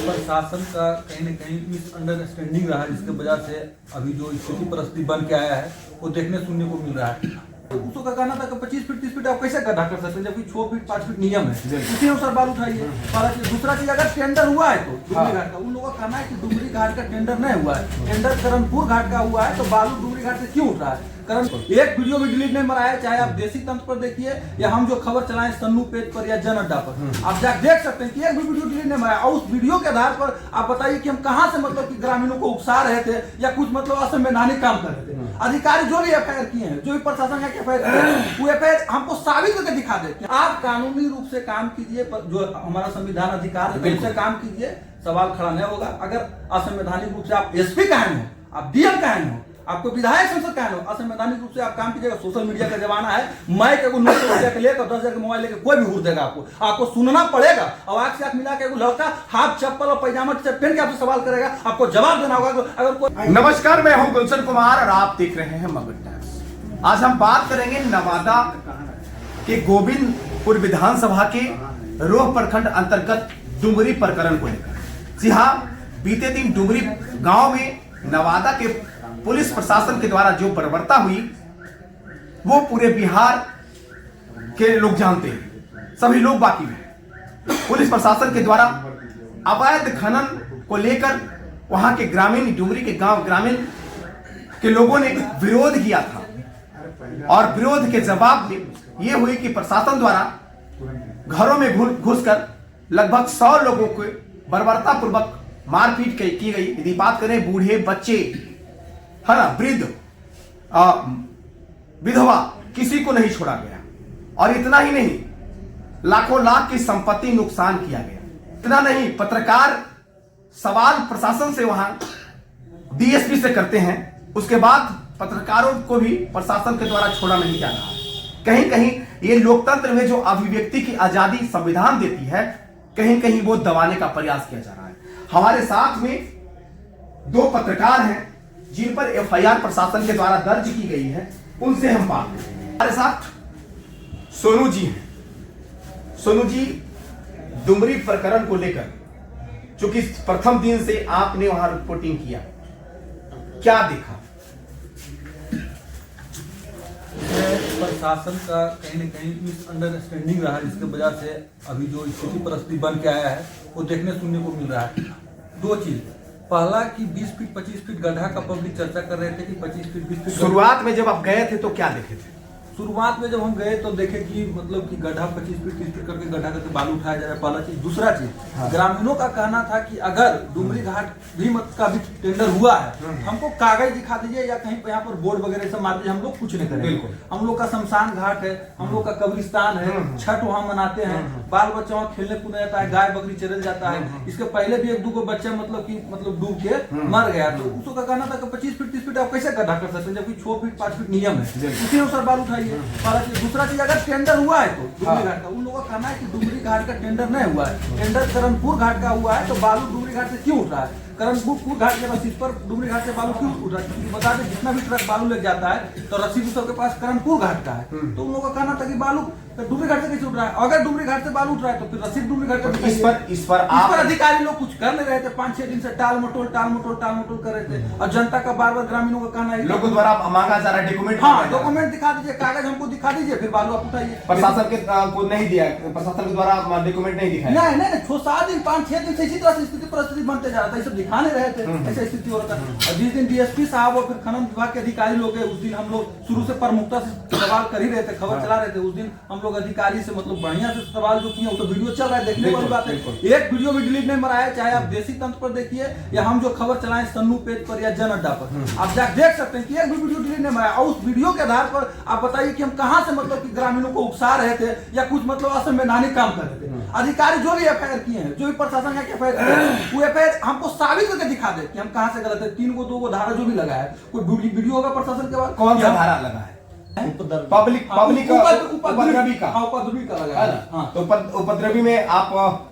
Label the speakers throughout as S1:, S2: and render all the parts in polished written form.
S1: प्रशासन का कहीं न कहीं मिसअंडरस्टैंडिंग रहा है, जिसके वजह से अभी जो स्थिति परिस्थिति बन के आया है वो देखने सुनने को मिल रहा है। तो उसको का कहना था कि 25 फीट 30 फीट आप कैसे गड्ढा कर सकते हैं, जबकि 6 फीट 5 फीट नियम है, उसी अनुसार बालू उठाइए। दूसरा चीज, अगर टेंडर हुआ है तो डुमरी घाट का, उन लोगों का कहना है कि डुमरी घाट का टेंडर नहीं हुआ है, टेंडर करणपुर घाट का हुआ है, तो बालू डुमरी घाट से क्यों उठ रहा है? कारण एक वीडियो भी डिलीट नहीं मरा है, चाहे आप देसी तंत्र पर देखिए या हम जो खबर चलाएं सन्नू पेज पर या जन अड्डा पर, आप जाकर देख सकते हैं कि एक भी वीडियो डिलीट नहीं मरा है। और उस वीडियो के आधार पर आप बताइए कि हम कहां से मतलब कि ग्रामीणों को उकसा रहे थे या कुछ मतलब असंवैधानिक काम कर रहे थे। अधिकारी जो भी एफआईआर किए हैं, जो भी प्रशासन का एफआईआर, वो एफआईआर हमको साबित करके दिखा दे कि आप कानूनी रूप से काम कीजिए, जो हमारा संविधान अधिकार है उससे काम कीजिए, सवाल खड़ा नहीं होगा। अगर असंवैधानिक रूप से आप एसपी कायम हो, आप डीएम कायम हो, आपको विधायक संसद कायम हो, असंवैधानिक रूप से आप काम कीजिएगा। सोशल मीडिया का जमाना है, माइक एगो 900 रुपया के लेकर 10,000 के मोबाइल लेकर कोई भी हुर देगा आपको सुनना पड़ेगा। और आंख से आंख मिला के एगो लड़का हाफ चप्पल और पैजामा पहन के आपसे सवाल करेगा, आपको जवाब देना होगा। अगर कोई
S2: नमस्कार, मैं हूं गुलशन कुमार और आप देख रहे हैं मगध टाइम्स। आज हम बात करेंगे नवादा के गोविंदपुर विधानसभा के रोह प्रखंड अंतर्गत डुमरी प्रकरण को लेकर। जी हाँ, बीते दिन डुमरी गांव में नवादा के पुलिस प्रशासन के द्वारा जो बर्बरता हुई वो पूरे बिहार के लोग जानते हैं, सभी लोग बाकी हैं। पुलिस प्रशासन के द्वारा अवैध खनन को लेकर वहां के ग्रामीण, डुमरी के गांव ग्रामीण के लोगों ने विरोध किया था और विरोध के जवाब में ये हुई कि प्रशासन द्वारा घरों में घुसकर लगभग 100 लोगों को बर्बरता पूर्वक मारपीट की गई। यदि बात करें बूढ़े, बच्चे, है ना, वृद्ध, विधवा, किसी को नहीं छोड़ा गया। और इतना ही नहीं, लाखों लाख की संपत्ति नुकसान किया गया। इतना नहीं, पत्रकार सवाल प्रशासन से वहां डीएसपी से करते हैं, उसके बाद पत्रकारों को भी प्रशासन के द्वारा छोड़ा नहीं जा रहा है। कहीं कहीं ये लोकतंत्र में जो अभिव्यक्ति की आजादी संविधान देती है, कहीं कहीं वो दबाने का प्रयास किया जा रहा है। हमारे साथ में 2 पत्रकार हैं जिन पर एफआईआर प्रशासन के द्वारा दर्ज की गई है, उनसे हम बात करेंगे। हमारे साथ सोनू जी हैं। सोनू जी, डुमरी प्रकरण को लेकर चूंकि प्रथम दिन से आपने वहां रिपोर्टिंग किया, क्या देखा?
S1: प्रशासन का कहीं न कहीं मिसअंडरस्टैंडिंग रहा है, जिसके वजह से अभी जो स्थिति परिस्थिति बन के आया है वो देखने सुनने को मिल रहा है। 2 चीज, पहला कि 20 फीट 25 फीट गड्ढा का पब्लिक चर्चा कर रहे थे कि 25 फीट 20 फीट।
S2: शुरुआत में जब आप गए थे तो क्या देखे थे?
S1: शुरुआत में जब हम गए तो देखे कि मतलब कि गड्ढा 25 फीट 30 फीट करके गड्ढा करके बालू उठाया जा रहा है, पहला चीज। दूसरा चीज, ग्रामीणों का कहना था कि अगर डुमरी घाट भी का भी टेंडर हुआ है, हमको कागज दिखा दीजिए या कहीं पर यहाँ पर बोर्ड वगैरह से मार दीजिए, हम लोग कुछ नहीं करेंगे। हम लोग का शमशान घाट है, हम लोग का कब्रिस्तान है, छठ वहाँ मनाते हैं, बाल बच्चा वहाँ खेलने कूदने जाता है, गाय बकरी चरल जाता है। इसके पहले भी 1-2 बच्चा मतलब डूब के मर गया। तो उसको का कहना था कि 25 फीट 30 फीट आप कैसे गड्ढा कर सकते हैं, जबकि 6 फीट 5 फीट नियम है, उसी अनुसार बालू उठाइए। दूसरा चीज, अगर टेंडर हुआ है तो डुमरी घाट का, उन लोगों का कहना है कि डुमरी घाट का टेंडर नहीं हुआ है, टेंडर करणपुर घाट का हुआ है, तो बालू डुमरी घाट से क्यों उठ रहा है? करणपुर घाट के रसीद पर डुमरी घाट से बालू क्यों उठ रहा है? क्योंकि बता दें, जितना भी ट्रक बालू लेके जाता है तो रसीद सबके पास करणपुर घाट का है। तो उन लोगों का कहना था कि बालू डुमरी घाट से कैसे उठ रहा है? अगर डुमरी घाट से बालू उठ रहा है तो फिर रसीद डुमरी घाट का। इस पर अधिकारी लोग कुछ कर नहीं रहे थे, 5-6 दिन से टाल मटोल कर रहे थे। और जनता का बार-बार ग्रामीणों का कहना है,
S2: लोगों द्वारा मांगा जा रहा है डॉक्यूमेंट।
S1: हाँ, डॉक्यूमेंट दिखा दीजिए, कागज हमको दिखा दीजिए, फिर बालू आप उठाइए।
S2: प्रशासन के को नहीं दिया, प्रशासन के द्वारा डॉक्यूमेंट नहीं दिखाया।
S1: नहीं, 6-7 दिन 5-6 दिन से इसी तरह से स्थिति परिस्थिति बनते जा रहा था, ये सब दिखा नहीं रहे थे, ऐसा स्थिति हो रहा था। और जिस दिन डीएसपी साहब और फिर खनन विभाग के अधिकारी लोग गए, उस दिन हम लोग शुरू से प्रमुखता से सवाल कर ही रहे थे, खबर चला रहे थे। उस दिन हम लोग अधिकारी से मतलब बढ़िया से सवाल जो किए, तो वीडियो चल रहा है, देखने वाली बात है। एक वीडियो भी डिलीट नहीं मरा है, चाहे आप देसी तंत्र पर देखिए या हम जो खबर चलाएं सन्नू पेज पर या जन अड्डा पर, आप जाकर देख सकते हैं कि एक भी वीडियो डिलीट नहीं मरा है। और उस वीडियो के आधार पर आप बताइए कि हम कहां से मतलब कि ग्रामीणों को उकसा रहे थे या कुछ मतलब असंवैधानिक काम कर रहे थे। अधिकारी जो भी एफआईआर किए हैं, जो भी प्रशासन का एफआईआर किए हैं, वो एफआईआर हमको साबित करके दिखा दे कि हम कहां से गलत है। 3-2 धारा जो भी लगा है, कोई वीडियो होगा प्रशासन के बाद,
S2: कौन सा धारा लगा है? पब्लिक उपद्रवी का
S1: लगा है।
S2: हाँ, तो उपद्रवी में आप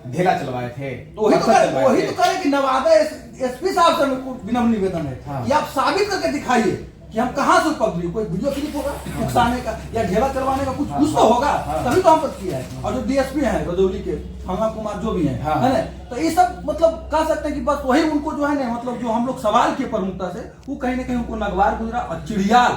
S2: ढेला चलवाए थे,
S1: तो वही तो करें कि नवादा एसपी साहब से विनम्र निवेदन है कि आप साबित करके दिखाइए कि हम कहाँ से पब्लिक, कोई वीडियो क्लिप होगा उकसाने का या घेरा करवाने का, कुछ तो होगा, तभी तो हम पर किया है। और जो डीएसपी हैं रजौली के हंगा कुमार जो भी हैं, है ना, तो ये सब मतलब कह सकते हैं कि बस वही उनको जो है ना, मतलब जो हम लोग सवाल किए प्रमुखता से, वो कहीं ना कहीं उनको नगवार गुजरा। और चिड़ियाल,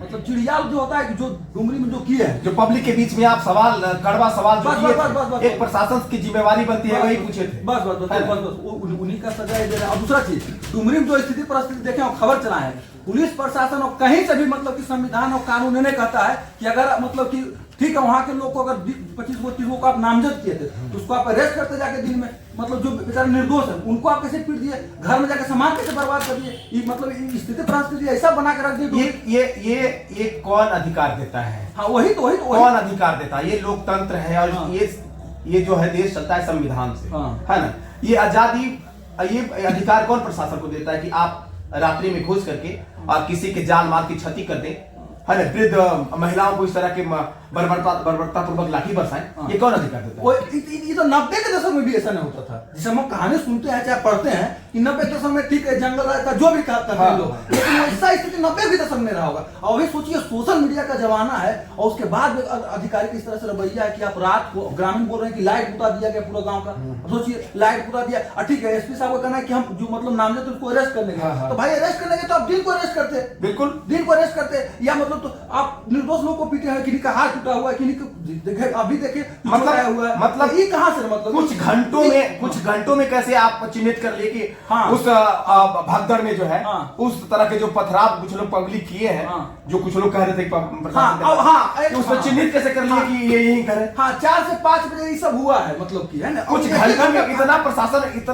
S1: मतलब चिड़ियाल जो होता है कि जो डुमरी में जो किए हैं,
S2: जो पब्लिक के बीच में आप सवाल, कड़वा सवाल जो
S1: बस,
S2: किए
S1: बस,
S2: थे,
S1: बस, बस,
S2: एक प्रशासन की जिम्मेवारी बनती है, वही पूछे थे।
S1: बस बस बस बस बस उन्हीं का सजा दे रहे हैं। और दूसरा चीज, डुमरी में जो स्थिति परिस्थिति देखे और खबर चलाए हैं, पुलिस प्रशासन और कहीं से भी मतलब कि संविधान और कानून ने कहता है कि अगर मतलब कि ठीक है वहां के लोग को अगर 25 को 30 को आप नामजद किए थे तो उसको आप अरेस्ट करते जाके दिन में, मतलब जो बेचारे निर्दोष है उनको आप कैसे पीट दिए, घर में जाकर सामान कैसे बर्बाद कर दिए, ये मतलब स्थिति परिस्थिति ऐसा बना कर रख दिए।
S2: ये कौन अधिकार देता है?
S1: हाँ वही तो
S2: कौन अधिकार देता है? ये लोकतंत्र है और
S1: हाँ।
S2: ये जो है देश चलता है संविधान से,
S1: हाँ।
S2: है ना। ये आजादी, ये अधिकार कौन प्रशासन को देता है कि आप रात्रि में घुस करके और किसी के जान माल की क्षति कर दे, है ना, वृद्ध महिलाओं को इस तरह के बर्बरता पूर्वक लाठी बरसाएं? ये कौन अधिकार देता है?
S1: ये तो 90 के दशक में भी ऐसा नहीं होता था। जिसे हम कहानी सुनते हैं चाहे पढ़ते हैं कि 90 के दशक में ठीक है जंगल राज था, जो भी करते हैं लोग, लेकिन ऐसा स्थिति 90 के दशक में रहा होगा। और अभी सोचिए सोशल मीडिया का जमाना है और उसके बाद अधिकारी की इस तरह से रवैया है कि आप रात को, ग्रामीण बोल रहे हैं कि लाइट बुता दिया गया पूरा गाँव का, सोचिए लाइट बुता दिया, ठीक है एसपी साहब का कहना है कि हम जो मतलब नामजद उसको अरेस्ट करने के, तो भाई अरेस्ट करने के तो आप दिन को अरेस्ट करते,
S2: बिल्कुल
S1: दिन को अरेस्ट करते, या मतलब तो आप निर्दोष लोग को पीटे हैं, किसी का हाथ टूटा हुआ है, किसी को देखे अभी देखे
S2: मतलब
S1: ये कहां से, मतलब
S2: कुछ घंटों में कैसे आप चिन्हित कर लिए कि
S1: हाँ।
S2: उस भगदड़ में जो है,
S1: हाँ।
S2: उस तरह के जो पथराव कुछ लोग पब्लिक किए हैं,
S1: हाँ।
S2: जो कुछ लोग कह रहे थे
S1: उसमें
S2: चिन्हित कैसे कर लिए कि ये यही करे?
S1: हाँ 4 से 5 बजे ये सब हुआ है, मतलब कि है ना,
S2: कुछ घंटों में इतना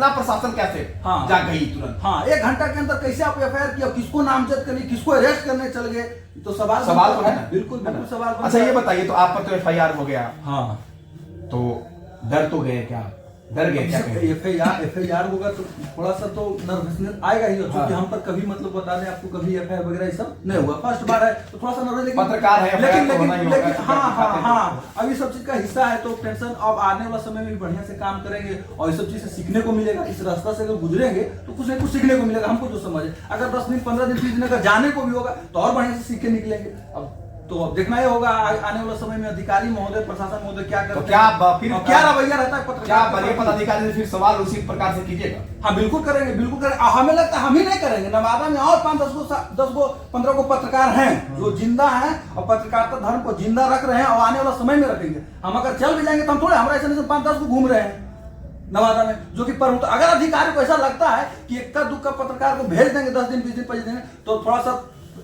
S2: प्रशासन कैसे जाग गई तुरंत?
S1: हाँ 1 घंटा के अंदर कैसे आप एफआईआर किया, किसको नामजद करिए, किसको अरेस्ट करने चल गए, तो सवाल
S2: तो है ना,
S1: बिल्कुल सवाल।
S2: अच्छा ये बताइए, तो आप पर तो एफआईआर हो गया,
S1: हाँ
S2: तो डर तो गए क्या? डर गए क्या?
S1: एफआईआर होगा तो थोड़ा सा तो नर्वसनेस आएगा ही, क्योंकि हम पर कभी मतलब बता दें आपको कभी एफआईआर वगैरह ये सब नहीं हुआ, फर्स्ट बार है तो थोड़ा सा नर्वस, लेकिन
S2: पत्रकार है,
S1: लेकिन हाँ अभी सब चीज का हिस्सा है, तो टेंशन अब आने वाला समय में भी बढ़िया से काम करेंगे और ये सब चीज से सीखने को मिलेगा। इस रास्ता से अगर गुजरेंगे तो कुछ न कुछ सीखने को मिलेगा हमको, जो समझे। अगर 10 दिन 15 दिन 30 दिन अगर जाने को भी होगा तो और बढ़िया से सीख के निकलेंगे। अब देखना ही होगा आने वाले समय में अधिकारी महोदय, प्रशासन महोदय क्या करते हैं, क्या रवैया रहता है पत्रकार।
S2: क्या बड़े पदाधिकारी से फिर सवाल उसी प्रकार से कीजिएगा?
S1: हाँ बिल्कुल करेंगे, बिल्कुल करेंगे। हमें लगता है हम ही नहीं करेंगे, नवादा में और 5-10 को 15 को पत्रकार हैं जो जिंदा हैं और पत्रकारिता धर्म को जिंदा रख रहे हैं और आने वाला समय में रखेंगे। हम अगर चल भी जाएंगे तो हम थोड़े, हमारा ऐसा नहीं 5-10 को घूम रहे हैं नवादा में, जो कि प्रमुख। अगर अधिकारी को ऐसा लगता है कि इक्का दुक्का पत्रकार को भेज देंगे 10 दिन 20 दिन 25 दिन, तो थोड़ा सा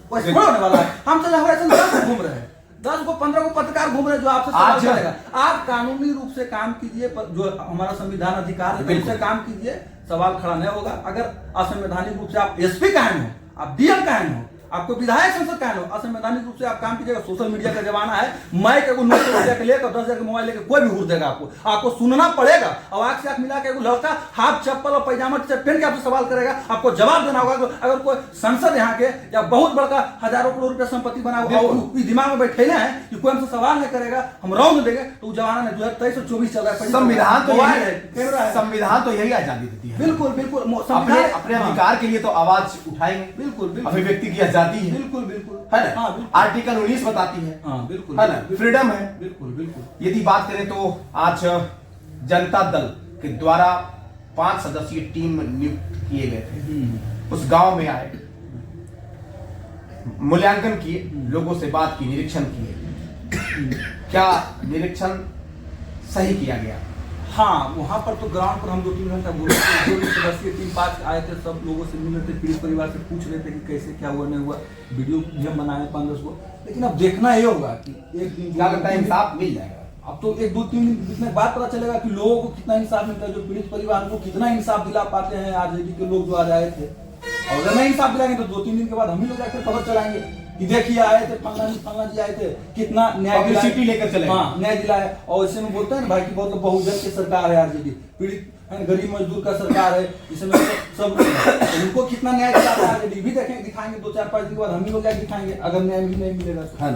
S1: होने वाला है। हम चले हमारे ऐसे 10 घूम रहे हैं, 10 को 15 को पत्रकार घूम रहे हैं जो आपसे सवाल करेगा। आप कानूनी रूप से काम कीजिए, जो हमारा संविधान अधिकार है उससे काम कीजिए, सवाल खड़ा नहीं होगा। अगर असंवैधानिक रूप से आप एसपी कायम हो, आप डीएम कायम हो, आपको विधायक संसद कायम हो, असंवैधानिक रूप से आप काम कीजिएगा। सोशल मीडिया का जमाना है, माइक एगो 900 रुपया के लेकर 10,000 के मोबाइल लेकर कोई भी घूर देगा आपको सुनना पड़ेगा। आवाज से आंख मिला के एगो लड़का हाफ चप्पल और पैजामा टी शर्ट पहन के आपसे सवाल करेगा, आपको जवाब देना होगा। अगर कोई संसद यहाँ के या बहुत बड़का हजारों करोड़ रुपया संपत्ति बना हुआ दिमाग में बैठे हैं कि कोई हमसे सवाल नहीं करेगा, हम रौंद देंगे, तो जमाना नहीं। 2023 और 24 चल रहा है,
S2: संविधान तो यही आजादी देती है।
S1: बिल्कुल
S2: अपने अधिकार के लिए तो आवाज उठाएंगे,
S1: बिल्कुल
S2: अभिव्यक्ति की आजादी है,
S1: बिल्कुल
S2: है ना। आर्टिकल 19 बताती है,
S1: बिल्कुल
S2: है ना, फ्रीडम है,
S1: बिल्कुल।
S2: यदि बात करें तो आज जनता दल के द्वारा 5 सदस्यीय टीम नियुक्त किए गए थे, उस गांव में आए, मूल्यांकन किए, लोगों से बात की, निरीक्षण किए। क्या निरीक्षण सही किया गया?
S1: हाँ वहां पर तो ग्राउंड पर हम 2-3 घंटा बोले, जो सदस्यीय टीम 5 आए थे, सब लोगों से मिल रहे थे, पीड़ित परिवार से पूछ रहे थे कि कैसे क्या हुआ नहीं हुआ, वीडियो भी हम बनाए 5-10 को। लेकिन अब देखना ये होगा कि एक दिन
S2: क्या लगता है इंसाफ मिल जाएगा?
S1: अब तो 1-2-3 दिन जितने बाद पता चलेगा कि लोगों को कितना इंसाफ मिलता है, जो पीड़ित परिवार को कितना इंसाफ दिला पाते हैं आरजेडी के लोग जो आज आए थे। और अगर नहीं इंसाफ दिलाएंगे तो 2-3 दिन के बाद हम ही लोग जाकर खबर चलाएंगे कि देखिए आए थे फलाना जी आए थे, कितना न्याय
S2: लेकर चले,
S1: हाँ न्याय दिलाया। और इसे में बोलते हैं ना भाई की बहुत बहुजन की सरकार है आरजेडी, पीड़ित गरीब मजदूर का सरकार है, इसमें सब उनको कितना न्याय दिलाता है आरजेडी भी देखेंगे, दिखाएंगे। 2-4-5 दिन के बाद हम ही लोग जाकर दिखाएंगे अगर न्याय भी नहीं मिलेगा तो, है ना।